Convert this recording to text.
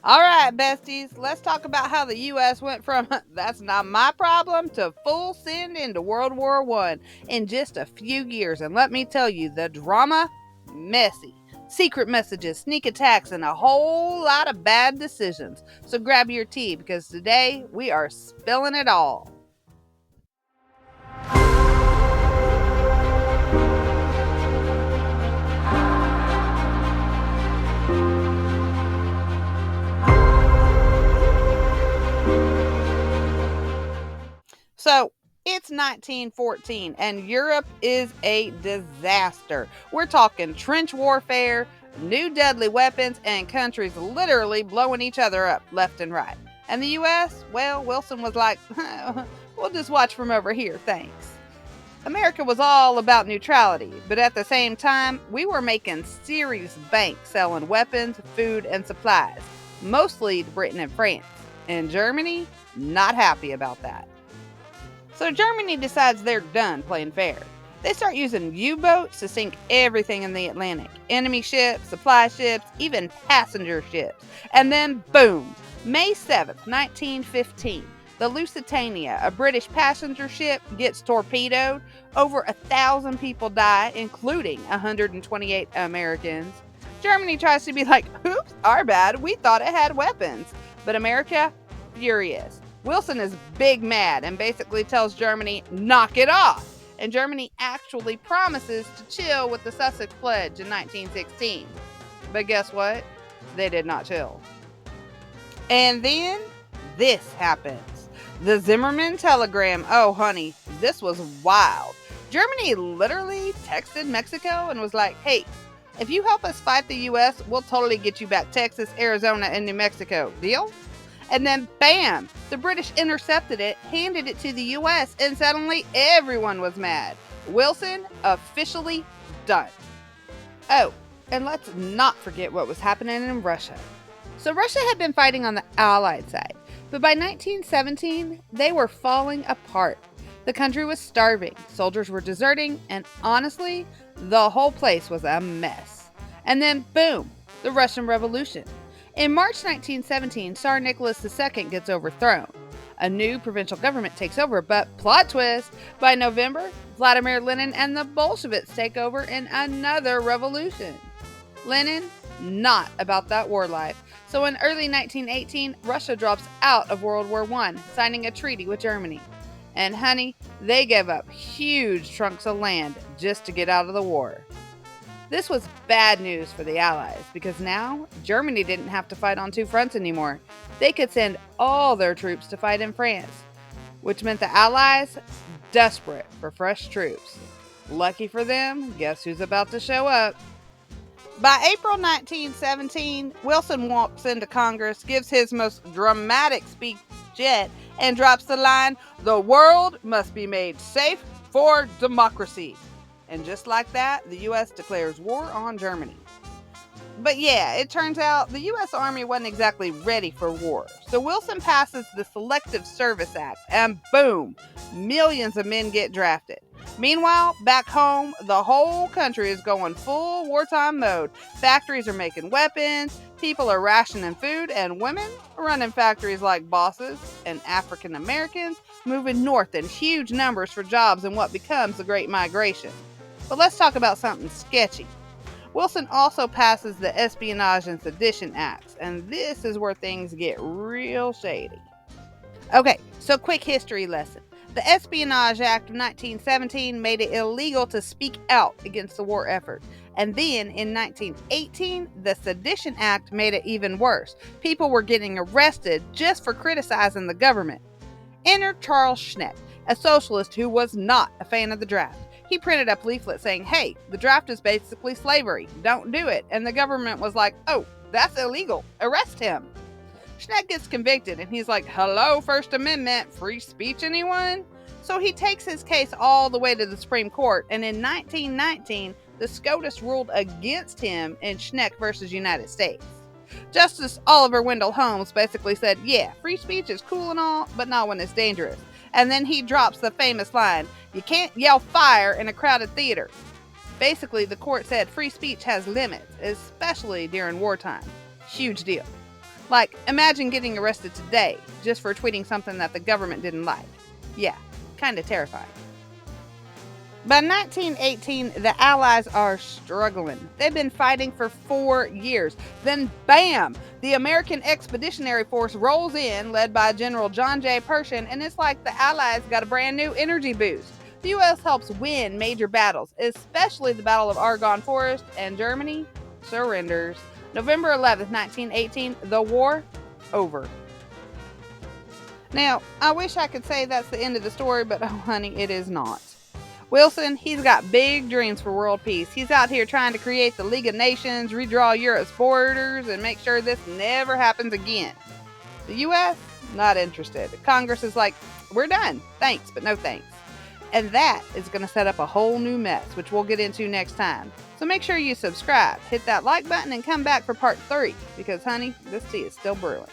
All right, besties, let's talk about how the U.S. went from that's not my problem to full send into World War I in just a few years. And let me tell you, the drama, messy. Secret messages, sneak attacks, and a whole lot of bad decisions. So grab your tea because today we are spilling it all. So it's 1914 and Europe is a disaster. We're talking trench warfare, new deadly weapons, and countries literally blowing each other up left and right. And the US, well, Wilson was like, we'll just watch from over here, thanks. America was all about neutrality, but at the same time, we were making serious bank selling weapons, food, and supplies, mostly to Britain and France. And Germany, not happy about that. So Germany decides they're done playing fair. They start using U-boats to sink everything in the Atlantic. Enemy ships, supply ships, even passenger ships. And then boom, May 7th, 1915, the Lusitania, a British passenger ship, gets torpedoed. Over 1,000 people die, including 128 Americans. Germany tries to be like, oops, our bad, we thought it had weapons. But America, furious. Wilson is big mad and basically tells Germany, knock it off. And Germany actually promises to chill with the Sussex Pledge in 1916. But guess what? They did not chill. And then this happens. The Zimmerman telegram. Oh, honey, this was wild. Germany literally texted Mexico and was like, hey, if you help us fight the U.S., we'll totally get you back Texas, Arizona, and New Mexico. Deal? And then, bam, the British intercepted it, handed it to the U.S., and suddenly everyone was mad. Wilson officially done. Oh, and let's not forget what was happening in Russia. So Russia had been fighting on the Allied side, but by 1917, they were falling apart. The country was starving, soldiers were deserting, and honestly, the whole place was a mess. And then, boom, the Russian Revolution. In March 1917, Tsar Nicholas II gets overthrown. A new provincial government takes over, but plot twist, by November, Vladimir Lenin and the Bolsheviks take over in another revolution. Lenin, not about that war life. So in early 1918, Russia drops out of World War I, signing a treaty with Germany. And honey, they gave up huge chunks of land just to get out of the war. This was bad news for the Allies because now Germany didn't have to fight on two fronts anymore. They could send all their troops to fight in France, which meant the Allies desperate for fresh troops. Lucky for them, guess who's about to show up? By April 1917, Wilson walks into Congress, gives his most dramatic speech yet, and drops the line, "The world must be made safe for democracy." And just like that, the U.S. declares war on Germany. But yeah, it turns out the U.S. Army wasn't exactly ready for war. So Wilson passes the Selective Service Act, and boom, millions of men get drafted. Meanwhile, back home, the whole country is going full wartime mode. Factories are making weapons, people are rationing food, and women are running factories like bosses, and African Americans moving north in huge numbers for jobs in what becomes the Great Migration. But let's talk about something sketchy. Wilson also passes the Espionage and Sedition Acts, and this is where things get real shady. Okay, so quick history lesson. The Espionage Act of 1917 made it illegal to speak out against the war effort. And then in 1918, the Sedition Act made it even worse. People were getting arrested just for criticizing the government. Enter Charles Schneck, a socialist who was not a fan of the draft. He printed up leaflets saying, hey, the draft is basically slavery. Don't do it. And the government was like, oh, that's illegal. Arrest him. Schneck gets convicted and he's like, hello, First Amendment, free speech, anyone? So he takes his case all the way to the Supreme Court. And in 1919, the SCOTUS ruled against him in Schneck versus United States. Justice Oliver Wendell Holmes basically said, yeah, free speech is cool and all, but not when it's dangerous. And then he drops the famous line, you can't yell fire in a crowded theater. Basically, the court said free speech has limits, especially during wartime. Huge deal. Like, imagine getting arrested today just for tweeting something that the government didn't like. Yeah, kind of terrifying. By 1918, the Allies are struggling. They've been fighting for 4 years. Then, bam! The American Expeditionary Force rolls in, led by General John J. Pershing, and it's like the Allies got a brand new energy boost. The U.S. helps win major battles, especially the Battle of Argonne Forest, and Germany surrenders. November 11th, 1918, the war over. Now, I wish I could say that's the end of the story, but oh honey, it is not. Wilson, he's got big dreams for world peace. He's out here trying to create the League of Nations, redraw Europe's borders, and make sure this never happens again. The U.S., not interested. Congress is like, we're done. Thanks, but no thanks. And that is going to set up a whole new mess, which we'll get into next time. So make sure you subscribe, hit that like button, and come back for part 3, because honey, this tea is still brewing.